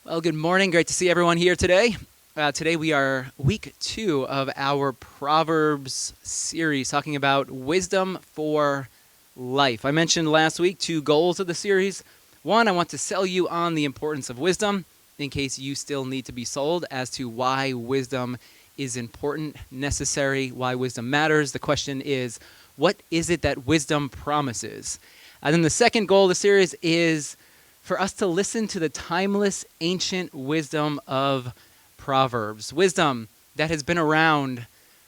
Well, good morning. Great to see everyone here today. Today we are week 2 of our Proverbs series, talking about wisdom for life. I mentioned last week 2 goals of the series. One, I want to sell you on the importance of wisdom, in case you still need to be sold as to why wisdom is important, necessary, why wisdom matters. The question is, what is it that wisdom promises? And then the second goal of the series is for us to listen to the timeless, ancient wisdom of Proverbs. Wisdom that has been around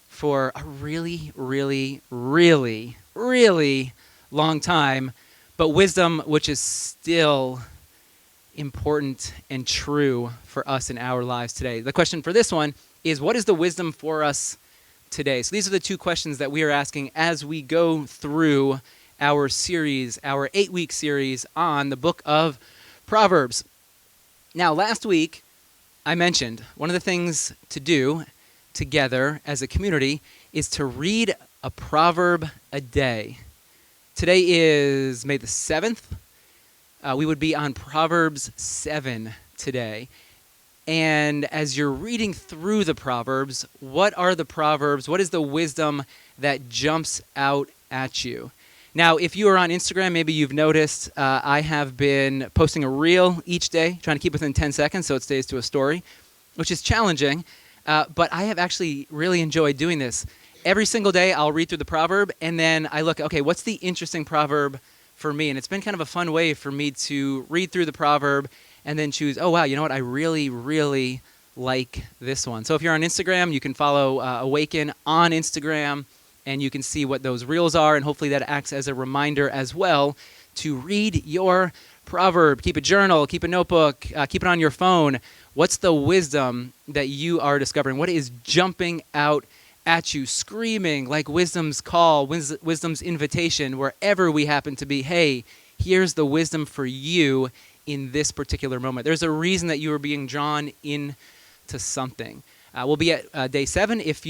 for a really, really, really, really long time, but wisdom which is still important and true for us in our lives today. The question for this one is, what is the wisdom for us today? So these are the 2 questions that we are asking as we go through our series, our 8-week series on the book of Proverbs. Now, last week, I mentioned one of the things to do together as a community is to read a proverb a day. Today is May the 7th. We would be on Proverbs 7 today. And as you're reading through the Proverbs, what are the Proverbs? What is the wisdom that jumps out at you? Now, if you are on Instagram, maybe you've noticed I have been posting a reel each day, trying to keep within 10 seconds so it stays to a story, which is challenging, but I have actually really enjoyed doing this. Every single day, I'll read through the proverb, and then I look, okay, what's the interesting proverb for me? And it's been kind of a fun way for me to read through the proverb and then choose, oh, wow, you know what? I really, really like this one. So if you're on Instagram, you can follow Awaken on Instagram, and you can see what those reels are, and hopefully that acts as a reminder as well to read your proverb. Keep a journal, keep a notebook, keep it on your phone. What's the wisdom that you are discovering? What is jumping out at you, screaming like wisdom's call, wisdom's invitation, wherever we happen to be? Hey, here's the wisdom for you in this particular moment. There's a reason that you are being drawn into something. We'll be at day 7 if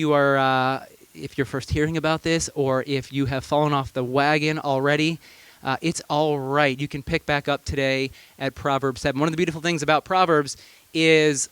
you're first hearing about this, or if you have fallen off the wagon already, it's all right. You can pick back up today at Proverbs 7. One of the beautiful things about Proverbs is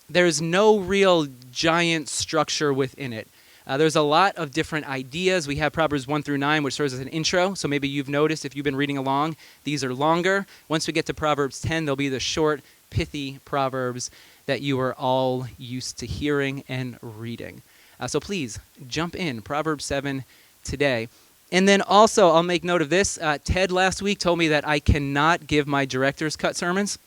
there's no real giant structure within it. There's a lot of different ideas. We have Proverbs 1 through 9, which serves as an intro. So maybe you've noticed if you've been reading along, these are longer. Once we get to Proverbs 10, there'll be the short, pithy Proverbs that you are all used to hearing and reading. So please, jump in, Proverbs 7 today. And then also, I'll make note of this. Ted last week told me that I cannot give my director's cut sermons,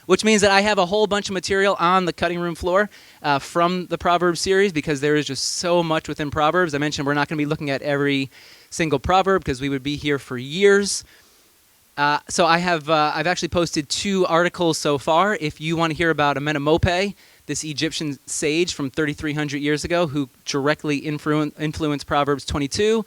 which means that I have a whole bunch of material on the cutting room floor from the Proverbs series, because there is just so much within Proverbs. I mentioned we're not going to be looking at every single proverb because we would be here for years. So I've actually posted 2 articles so far. If you want to hear about Amenemope, this Egyptian sage from 3,300 years ago who directly influenced Proverbs 22.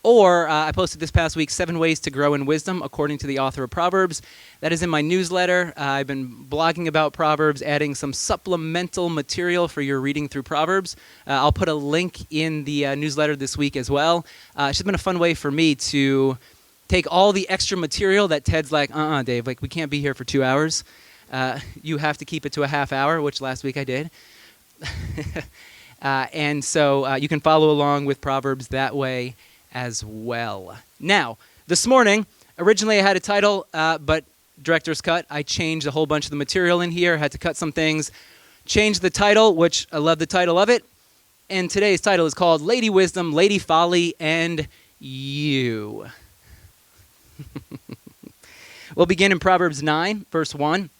Or I posted this past week 7 ways to grow in wisdom according to the author of Proverbs. That is in my newsletter. I've been blogging about Proverbs, adding some supplemental material for your reading through Proverbs. I'll put a link in the newsletter this week as well. It's just been a fun way for me to take all the extra material that Ted's like, Dave, like we can't be here for 2 hours. You have to keep it to a half hour, which last week I did. And so you can follow along with Proverbs that way as well. Now, this morning, originally I had a title, but director's cut. I changed a whole bunch of the material in here, had to cut some things, changed the title, which I love the title of it. And today's title is called Lady Wisdom, Lady Folly, and You. We'll begin in Proverbs 9, verse 1.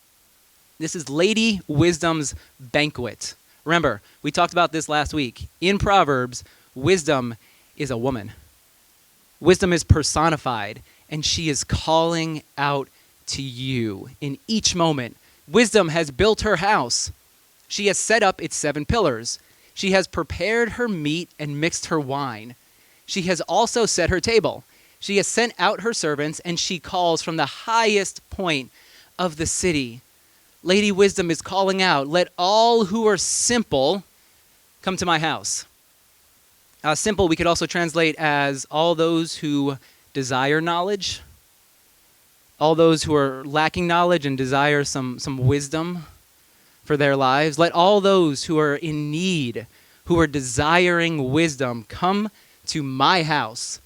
This is Lady Wisdom's banquet. Remember, we talked about this last week. In Proverbs, wisdom is a woman. Wisdom is personified, and she is calling out to you in each moment. Wisdom has built her house. She has set up its 7 pillars. She has prepared her meat and mixed her wine. She has also set her table. She has sent out her servants, and she calls from the highest point of the city. Lady Wisdom is calling out, let all who are simple come to my house. Simple we could also translate as all those who desire knowledge. all those who are lacking knowledge and desire some wisdom for their lives. Let all those who are in need, who are desiring wisdom, come to my house.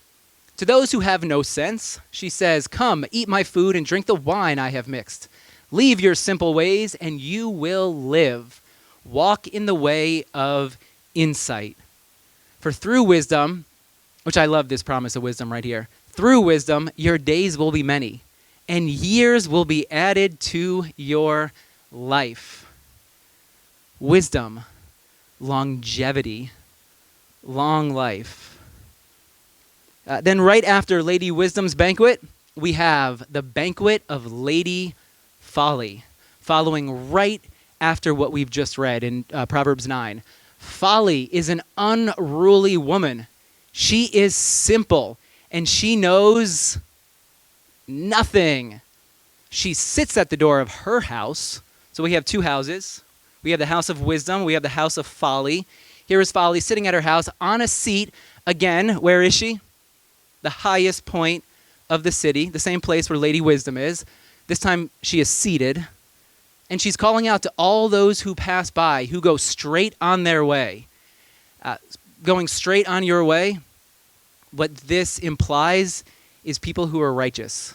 To those who have no sense, she says, come, eat my food and drink the wine I have mixed. Leave your simple ways and you will live. Walk in the way of insight. For through wisdom, which I love this promise of wisdom right here, through wisdom your days will be many, and years will be added to your life. Wisdom, longevity, long life. Then right after Lady Wisdom's banquet, we have the banquet of Lady Folly, following right after what we've just read in Proverbs 9. Folly is an unruly woman. She is simple, and she knows nothing. She sits at the door of her house. So we have two houses. We have the house of wisdom. We have the house of folly. Here is Folly sitting at her house on a seat. Again, where is she? The highest point of the city, the same place where Lady Wisdom is. This time she is seated. And she's calling out to all those who pass by, who go straight on their way. Going straight on your way, what this implies is people who are righteous.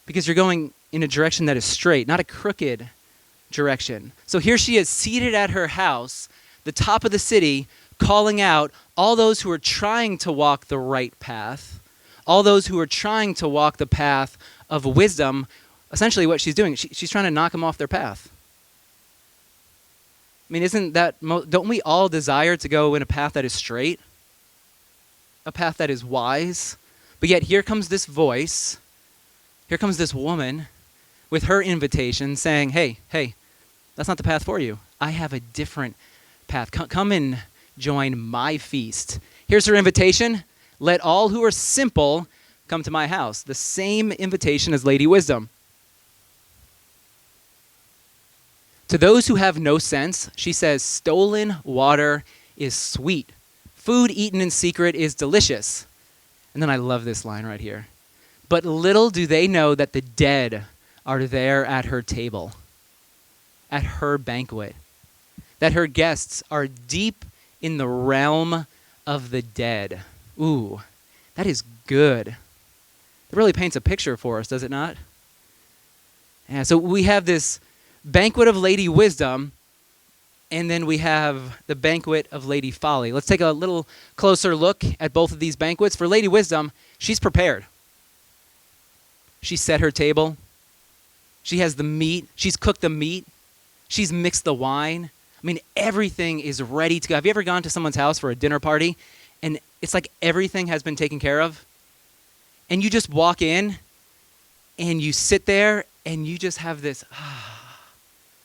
Because you're going in a direction that is straight, not a crooked direction. So here she is seated at her house, the top of the city, calling out all those who are trying to walk the right path, all those who are trying to walk the path of wisdom. Essentially what she's doing, she's trying to knock them off their path. I mean, don't we all desire to go in a path that is straight? A path that is wise? But yet here comes this voice, here comes this woman with her invitation saying, hey, that's not the path for you. I have a different path. Come and join my feast. Here's her invitation. Let all who are simple come to my house. The same invitation as Lady Wisdom. To those who have no sense, she says, stolen water is sweet. Food eaten in secret is delicious. And then I love this line right here. But little do they know that the dead are there at her table, at her banquet, that her guests are deep in the realm of the dead. Ooh, that is good. It really paints a picture for us, does it not? Yeah, so we have this banquet of Lady Wisdom, and then we have the banquet of Lady Folly. Let's take a little closer look at both of these banquets. For Lady Wisdom, she's prepared. She set her table. She has the meat. She's cooked the meat. She's mixed the wine. I mean, everything is ready to go. Have you ever gone to someone's house for a dinner party, and it's like everything has been taken care of? And you just walk in, and you sit there, and you just have this...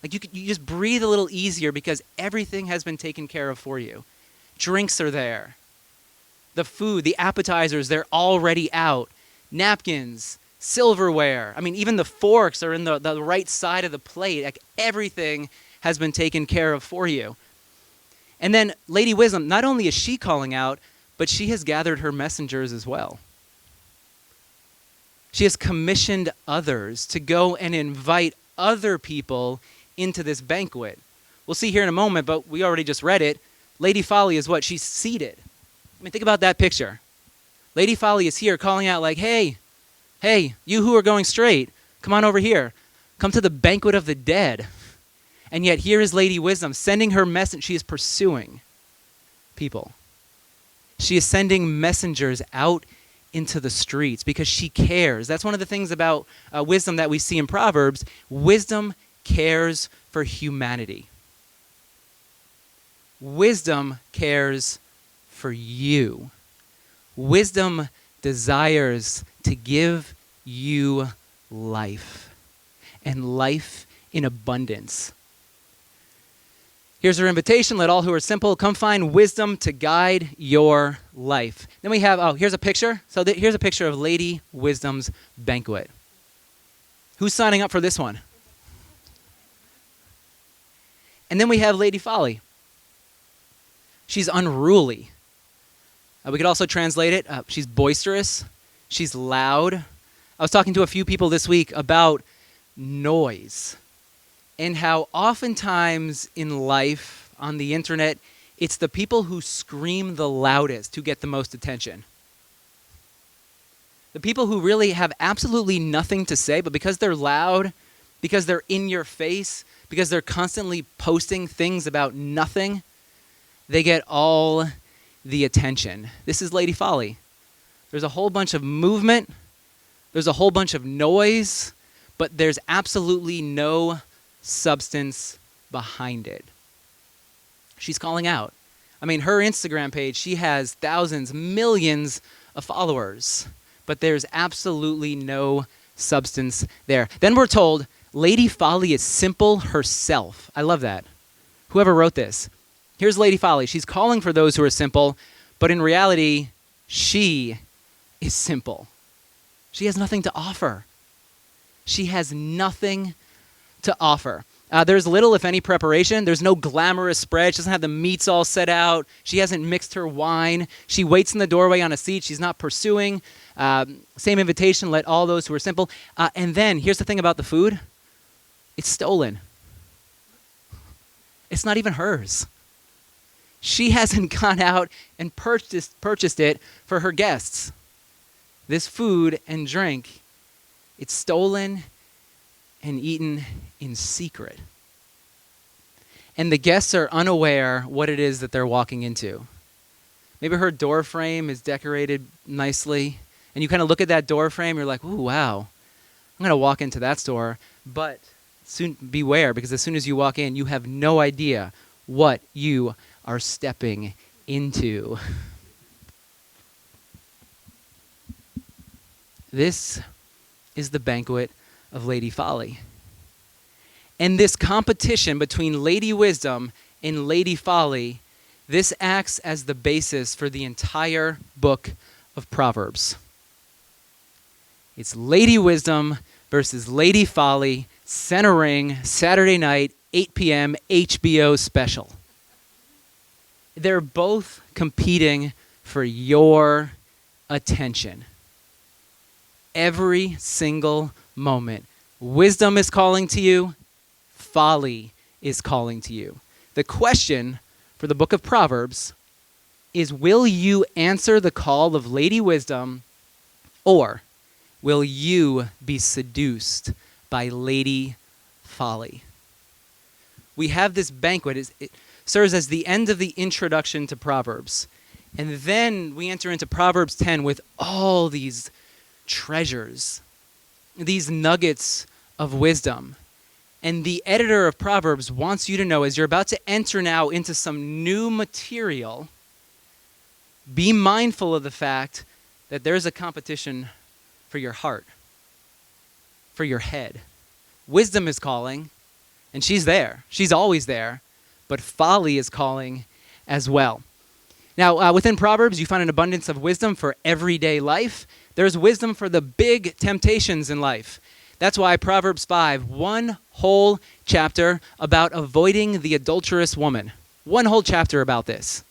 Like you just breathe a little easier because everything has been taken care of for you. Drinks are there. The food, the appetizers, they're already out. Napkins, silverware. I mean, even the forks are in the right side of the plate. Like everything has been taken care of for you. And then Lady Wisdom, not only is she calling out, but she has gathered her messengers as well. She has commissioned others to go and invite other people into this banquet. We'll see here in a moment, but we already just read it. Lady Folly is what? She's seated. I mean, think about that picture. Lady Folly is here calling out like, hey, you who are going straight, come on over here. Come to the banquet of the dead. And yet here is Lady Wisdom sending her message. She is pursuing people. She is sending messengers out into the streets because she cares. That's one of the things about wisdom that we see in Proverbs. Wisdom cares for humanity. Wisdom cares for you. Wisdom desires to give you life, and life in abundance. Here's her invitation. Let all who are simple come find wisdom to guide your life. Then we have, here's a picture. So here's a picture of Lady Wisdom's banquet. Who's signing up for this one? And then we have Lady Folly. She's unruly. We could also translate it, she's boisterous, she's loud, I was talking to a few people this week about noise and how oftentimes in life, on the internet, it's the people who scream the loudest who get the most attention. The people who really have absolutely nothing to say, but because they're loud, because they're in your face, because they're constantly posting things about nothing, they get all the attention. This is Lady Folly. There's a whole bunch of movement, there's a whole bunch of noise, but there's absolutely no substance behind it. She's calling out. I mean, her Instagram page, she has thousands, millions of followers, but there's absolutely no substance there. Then we're told Lady Folly is simple herself. I love that. Whoever wrote this. Here's Lady Folly. She's calling for those who are simple, but in reality, she is simple. She has nothing to offer. She has nothing to offer. There's little, if any, preparation. There's no glamorous spread. She doesn't have the meats all set out. She hasn't mixed her wine. She waits in the doorway on a seat. She's not pursuing. Same invitation, let all those who are simple. And then, here's the thing about the food. It's stolen. It's not even hers. She hasn't gone out and purchased it for her guests. This food and drink, it's stolen and eaten in secret. And the guests are unaware what it is that they're walking into. Maybe her door frame is decorated nicely, and you kind of look at that door frame, you're like, ooh, wow, I'm going to walk into that store. But soon beware, because as soon as you walk in, you have no idea what you are stepping into. This is the banquet of Lady Folly. And this competition between Lady Wisdom and Lady Folly, this acts as the basis for the entire book of Proverbs. It's Lady Wisdom versus Lady Folly, centering Saturday night, 8 p.m. HBO special. They're both competing for your attention. Every single moment. Wisdom is calling to you. Folly is calling to you. The question for the book of Proverbs is, will you answer the call of Lady Wisdom, or will you be seduced by Lady Folly? We have this banquet. It serves as the end of the introduction to Proverbs. And then we enter into Proverbs 10 with all these treasures, these nuggets of wisdom. And the editor of Proverbs wants you to know, as you're about to enter now into some new material, be mindful of the fact that there's a competition for your heart, for your head. Wisdom is calling, and she's there. She's always there. But folly is calling as well. Now, within Proverbs, you find an abundance of wisdom for everyday life. There's wisdom for the big temptations in life. That's why Proverbs 5, one whole chapter about avoiding the adulterous woman. One whole chapter about this.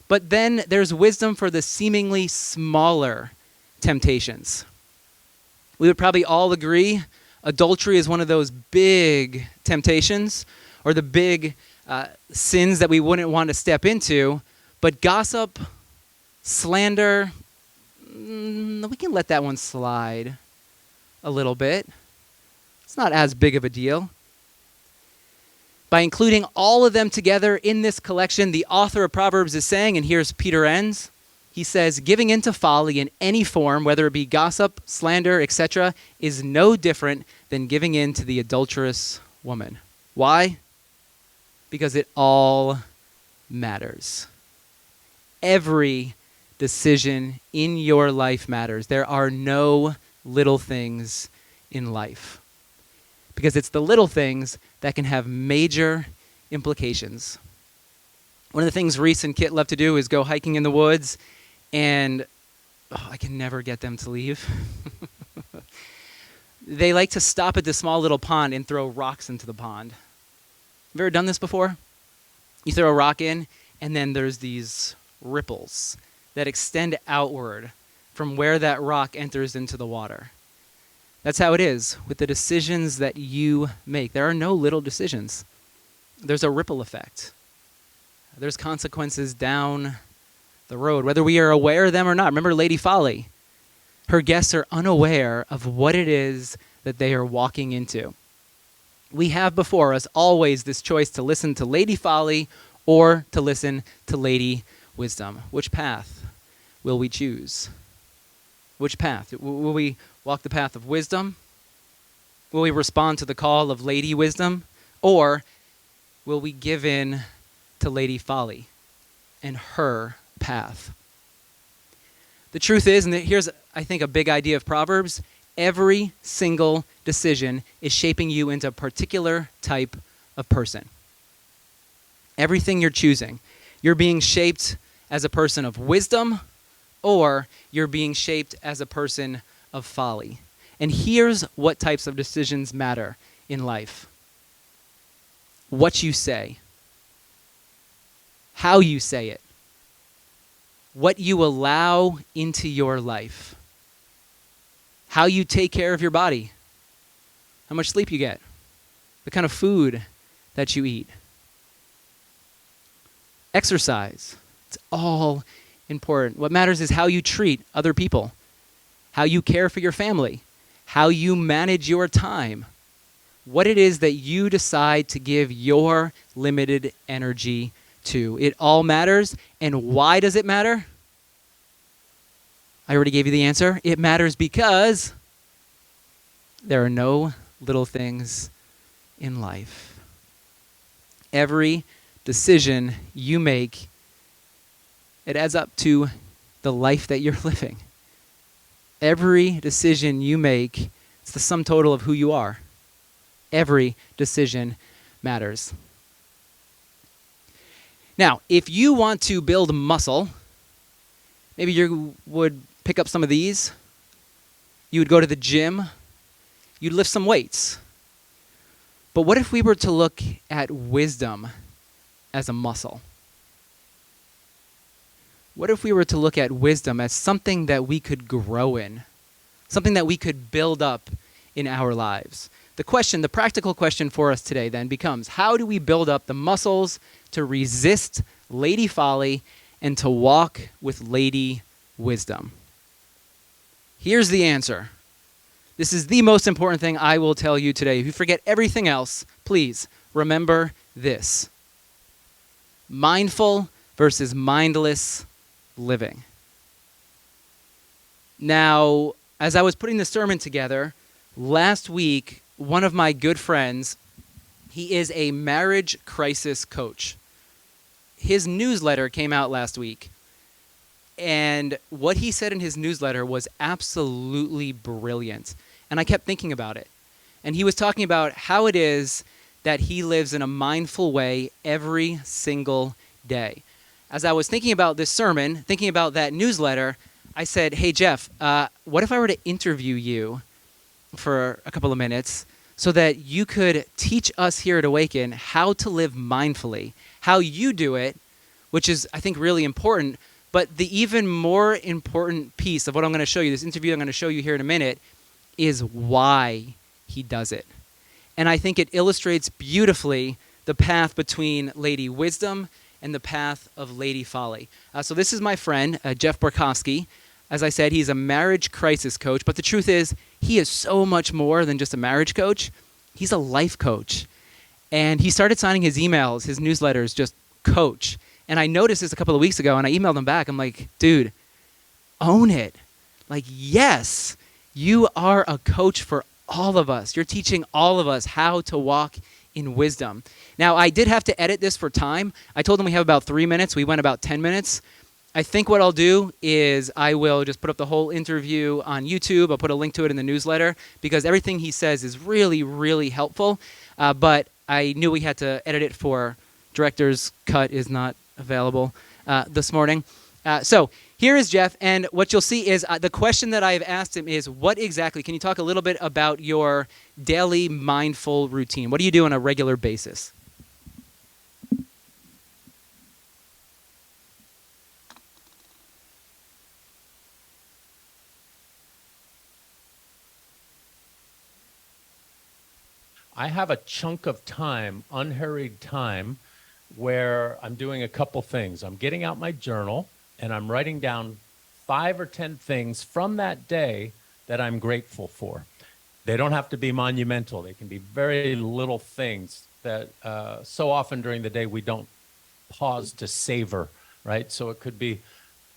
But then there's wisdom for the seemingly smaller temptations. We would probably all agree adultery is one of those big temptations, or the big sins that we wouldn't want to step into. But gossip, slander, we can let that one slide a little bit. It's not as big of a deal. By including all of them together in this collection, the author of Proverbs is saying, and here's Peter Enns, he says, giving into folly in any form, whether it be gossip, slander, etc., is no different than giving in to the adulterous woman. Why? Because it all matters. Every decision in your life matters. There are no little things in life, because it's the little things that can have major implications. One of the things Reese and Kit love to do is go hiking in the woods, and I can never get them to leave. They like to stop at this small little pond and throw rocks into the pond. Have you ever done this before? You throw a rock in, and then there's these ripples that extend outward from where that rock enters into the water. That's how it is with the decisions that you make. There are no little decisions. There's a ripple effect. There's consequences down the road, whether we are aware of them or not. Remember Lady Folly? Her guests are unaware of what it is that they are walking into. We have before us always this choice to listen to Lady Folly or to listen to Lady Wisdom. Which path will we choose? Which path? Will we walk the path of wisdom? Will we respond to the call of Lady Wisdom? Or will we give in to Lady Folly and her path? The truth is, and here's, I think, a big idea of Proverbs, every single decision is shaping you into a particular type of person. Everything you're choosing, you're being shaped as a person of wisdom, or you're being shaped as a person of folly. And here's what types of decisions matter in life. What you say, how you say it, what you allow into your life, how you take care of your body, how much sleep you get, the kind of food that you eat, exercise. It's all important. What matters is how you treat other people, how you care for your family, how you manage your time, what it is that you decide to give your limited energy to. It all matters. And why does it matter? I already gave you the answer. It matters because there are no little things in life. Every decision you make, it adds up to the life that you're living. Every decision you make, it's the sum total of who you are. Every decision matters. Now, if you want to build muscle, maybe you would pick up some of these. You would go to the gym. You'd lift some weights. But what if we were to look at wisdom as a muscle? What if we were to look at wisdom as something that we could grow in, something that we could build up in our lives? The question, the practical question for us today then becomes, how do we build up the muscles to resist Lady Folly and to walk with Lady Wisdom? Here's the answer. This is the most important thing I will tell you today. If you forget everything else, please remember this. Mindful versus mindless living. Now, as I was putting the sermon together, last week, one of my good friends, he is a marriage crisis coach. His newsletter came out last week, and what he said in his newsletter was absolutely brilliant. And I kept thinking about it. And he was talking about how it is that he lives in a mindful way every single day. As I was thinking about this sermon, thinking about that newsletter, I said, hey, Jeff, what if I were to interview you for a couple of minutes so that you could teach us here at Awaken how to live mindfully, how you do it, which is, I think, really important. But the even more important piece of what I'm going to show you, this interview I'm going to show you here in a minute, is why he does it. And I think it illustrates beautifully the path between Lady Wisdom and the path of Lady Folly. So this is my friend, Jeff Borkowski. As I said, he's a marriage crisis coach, but the truth is, he is so much more than just a marriage coach. He's a life coach. And he started signing his emails, his newsletters, just coach. And I noticed this a couple of weeks ago, and I emailed him back. I'm like, dude, own it. Like, yes, you are a coach for all of us. You're teaching all of us how to walk in wisdom. Now, I did have to edit this for time. I told him we have about 3 minutes. We went about 10 minutes. I think what I'll do is I will just put up the whole interview on YouTube. I'll put a link to it in the newsletter because everything he says is really, really helpful. But I knew we had to edit it for director's cut is not available this morning. So here is Jeff, and what you'll see is the question that I've asked him is, what exactly, can you talk a little bit about your daily mindful routine? What do you do on a regular basis? I have a chunk of time, unhurried time, where I'm doing a couple things. I'm getting out my journal and I'm writing down 5 or 10 things from that day that I'm grateful for. They don't have to be monumental. They can be very little things that so often during the day we don't pause to savor, right? So it could be,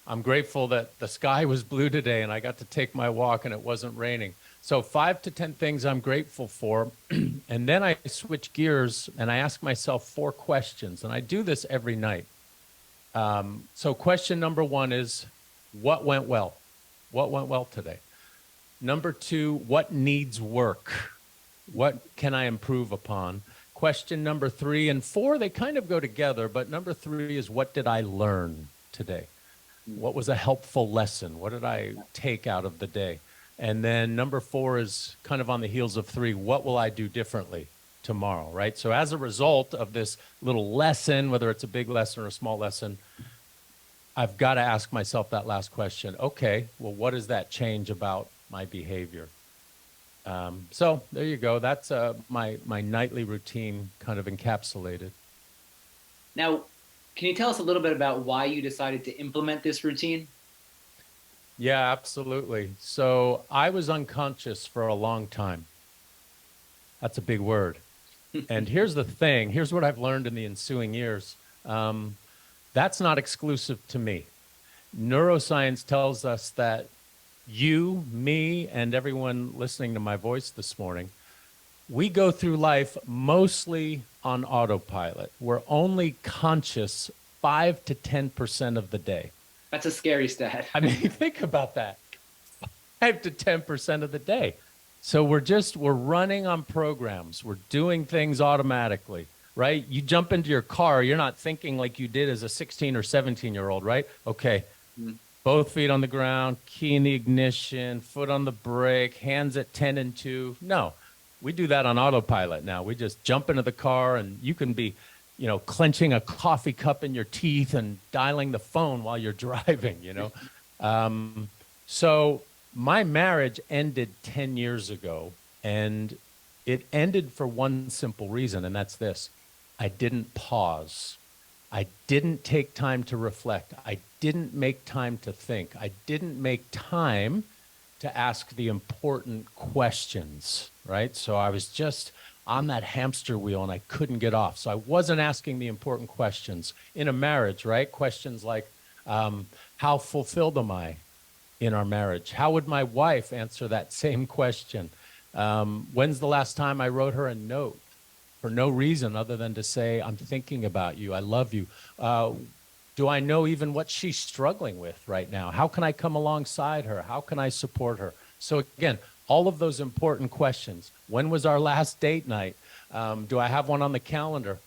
I'm grateful that the sky was blue today and I got to take my walk and it wasn't raining. So 5 to 10 things I'm grateful for. And then I switch gears and I ask myself 4 questions. And I do this every night. So question number 1 is, what went well? What went well today? Number 2, what needs work? What can I improve upon? Question number 3 and 4, they kind of go together, but number 3 is, what did I learn today? What was a helpful lesson? What did I take out of the day? And then number 4 is kind of on the heels of 3, what will I do differently tomorrow, right? So as a result of this little lesson, whether it's a big lesson or a small lesson, I've got to ask myself that last question. Okay, well, what does that change about my behavior? So there you go. That's my nightly routine kind of encapsulated. Now, can you tell us a little bit about why you decided to implement this routine? Yeah, absolutely. So I was unconscious for a long time. That's a big word. And here's the thing. Here's what I've learned in the ensuing years. That's not exclusive to me. Neuroscience tells us that you, me, and everyone listening to my voice this morning, we go through life mostly on autopilot. We're only conscious 5 to 10% of the day. That's a scary stat. I mean, think about that. 5 to 10% of the day. So we're running on programs. We're doing things automatically, right? You jump into your car, you're not thinking like you did as a 16 or 17-year-old, right? Okay. Both feet on the ground, key in the ignition, foot on the brake, hands at 10 and 2. No, we do that on autopilot now. We just jump into the car and you can be, clenching a coffee cup in your teeth and dialing the phone while you're driving, So my marriage ended 10 years ago, and it ended for one simple reason, and that's this. I didn't pause. I didn't take time to reflect. I didn't make time to think. I didn't make time to ask the important questions, right? So I was just on that hamster wheel and I couldn't get off. So I wasn't asking the important questions in a marriage, right? Questions like, how fulfilled am I in our marriage? How would my wife answer that same question? When's the last time I wrote her a note for no reason other than to say, I'm thinking about you, I love you? Do I know even what she's struggling with right now? How can I come alongside her? How can I support her? So again, all of those important questions. When was our last date night? Do I have one on the calendar?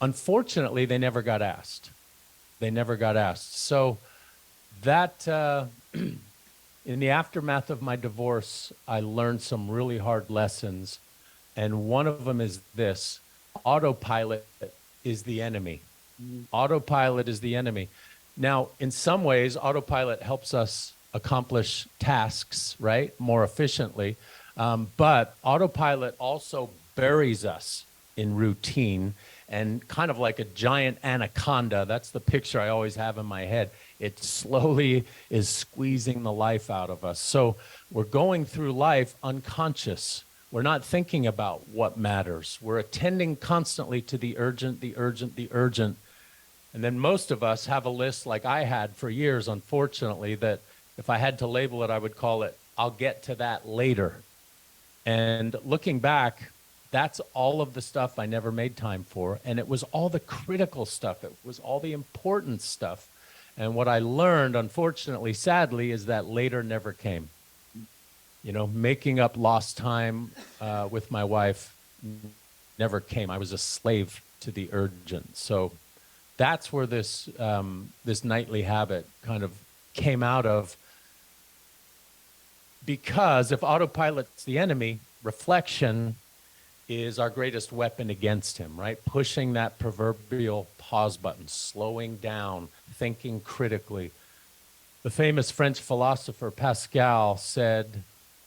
Unfortunately, they never got asked. They never got asked. So that, in the aftermath of my divorce, I learned some really hard lessons. And one of them is this: autopilot is the enemy. Autopilot is the enemy. Now, in some ways, autopilot helps us accomplish tasks, right, more efficiently. But autopilot also buries us in routine, and kind of like a giant anaconda, that's the picture I always have in my head. It slowly is squeezing the life out of us. So we're going through life unconscious. We're not thinking about what matters. We're attending constantly to the urgent, the urgent, the urgent. And then most of us have a list like I had for years, unfortunately, that if I had to label it, I would call it, I'll get to that later. And looking back, that's all of the stuff I never made time for. And it was all the critical stuff. It was all the important stuff. And what I learned, unfortunately, sadly, is that later never came. Making up lost time with my wife never came. I was a slave to the urgent. So that's where this nightly habit kind of came out of. Because if autopilot's the enemy, reflection is our greatest weapon against him, right? Pushing that proverbial pause button, slowing down, thinking critically. The famous French philosopher Pascal said,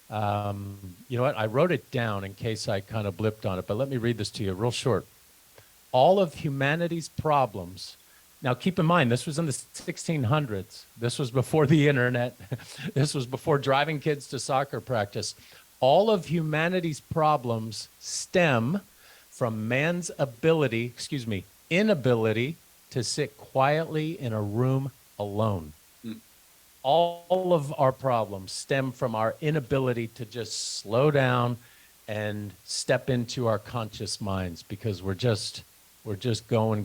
You know what? I wrote it down in case I kind of blipped on it, but let me read this to you real short. All of humanity's problems. Now, keep in mind, this was in the 1600s. This was before the internet. This was before driving kids to soccer practice. All of humanity's problems stem from man's inability to sit quietly in a room alone. All of our problems stem from our inability to just slow down and step into our conscious minds because we're just going.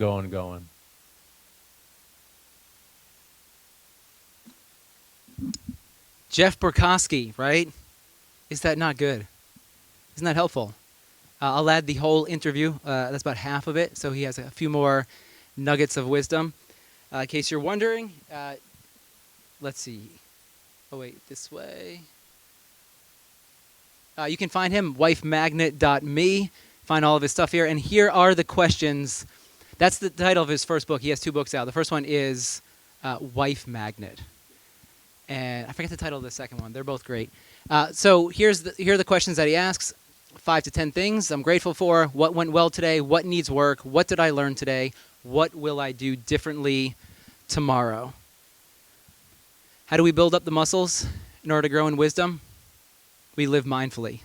Jeff Burkowski, right? Is that not good? Isn't that helpful? I'll add the whole interview. That's about half of it. So he has a few more nuggets of wisdom. In case you're wondering, let's see. Oh, wait, this way. You can find him, wifemagnet.me. Find all of his stuff here. And here are the questions. That's the title of his first book. He has 2 books out. The first one is Wife Magnet. And I forget the title of the second one. They're both great. So here are the questions that he asks. 5 to 10 things I'm grateful for. What went well today? What needs work? What did I learn today? What will I do differently tomorrow? How do we build up the muscles in order to grow in wisdom? We live mindfully.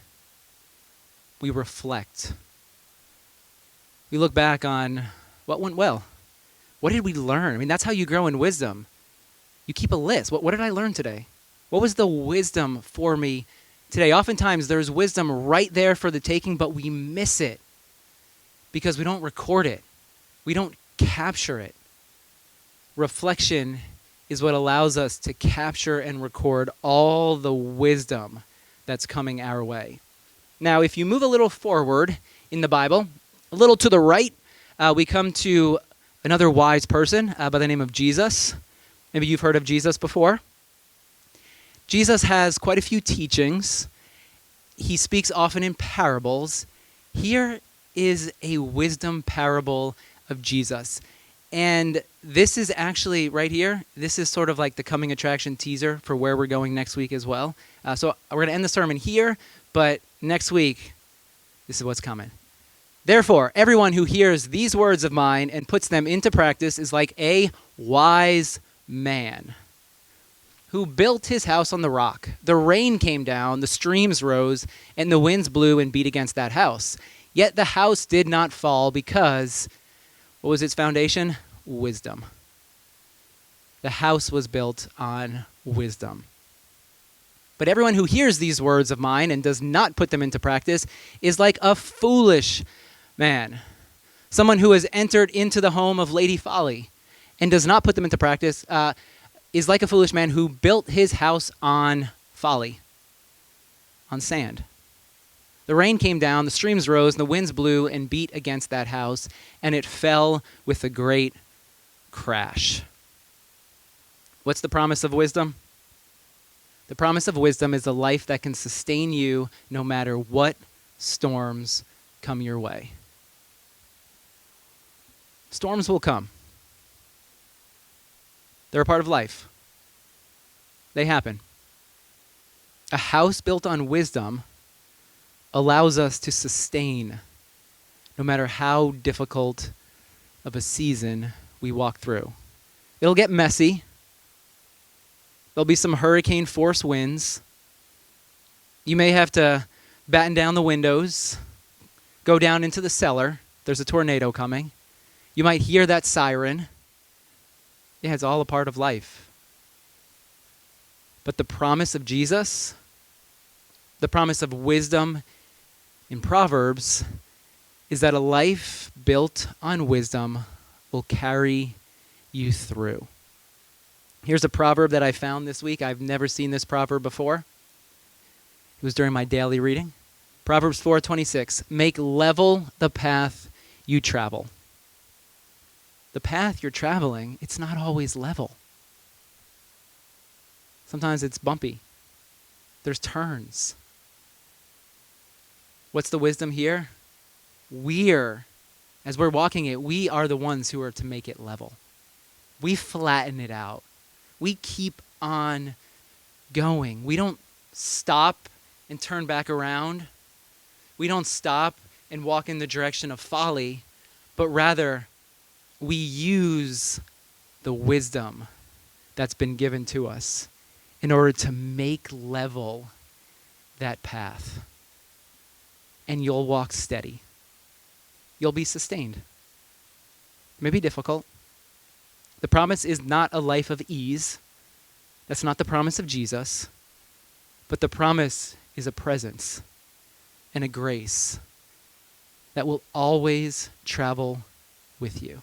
We reflect. We look back on what went well. What did we learn? I mean, that's how you grow in wisdom. You keep a list. What did I learn today? What was the wisdom for me today? Oftentimes, there's wisdom right there for the taking, but we miss it because we don't record it. We don't capture it. Reflection is what allows us to capture and record all the wisdom that's coming our way. Now, if you move a little forward in the Bible, a little to the right, we come to another wise person by the name of Jesus. Maybe you've heard of Jesus before. Jesus has quite a few teachings. He speaks often in parables. Here is a wisdom parable of Jesus. And this is actually right here. This is sort of like the coming attraction teaser for where we're going next week as well. So we're going to end the sermon here, but next week, this is what's coming. Therefore, everyone who hears these words of mine and puts them into practice is like a wise man who built his house on the rock. The rain came down, the streams rose, and the winds blew and beat against that house. Yet the house did not fall because, what was its foundation? Wisdom. The house was built on wisdom. But everyone who hears these words of mine and does not put them into practice is like a foolish man, someone who has entered into the home of Lady Folly and does not put them into practice, is like a foolish man who built his house on folly, on sand. The rain came down, the streams rose, and the winds blew and beat against that house, and it fell with a great crash. What's the promise of wisdom? The promise of wisdom is a life that can sustain you no matter what storms come your way. Storms will come. They're a part of life. They happen. A house built on wisdom allows us to sustain no matter how difficult of a season we walk through. It'll get messy. There'll be some hurricane force winds. You may have to batten down the windows, go down into the cellar. There's a tornado coming. You might hear that siren. Yeah, it's all a part of life. But the promise of Jesus, the promise of wisdom in Proverbs, is that a life built on wisdom will carry you through. Here's a proverb that I found this week. I've never seen this proverb before. It was during my daily reading. Proverbs 4:26, make level the path you travel. The path you're traveling, it's not always level. Sometimes it's bumpy. There's turns. What's the wisdom here? As we're walking it, we are the ones who are to make it level. We flatten it out. We keep on going. We don't stop and turn back around. We don't stop and walk in the direction of folly, but rather we use the wisdom that's been given to us in order to make level that path. And you'll walk steady. You'll be sustained. It may be difficult. The promise is not a life of ease. That's not the promise of Jesus. But the promise is a presence and a grace that will always travel with you.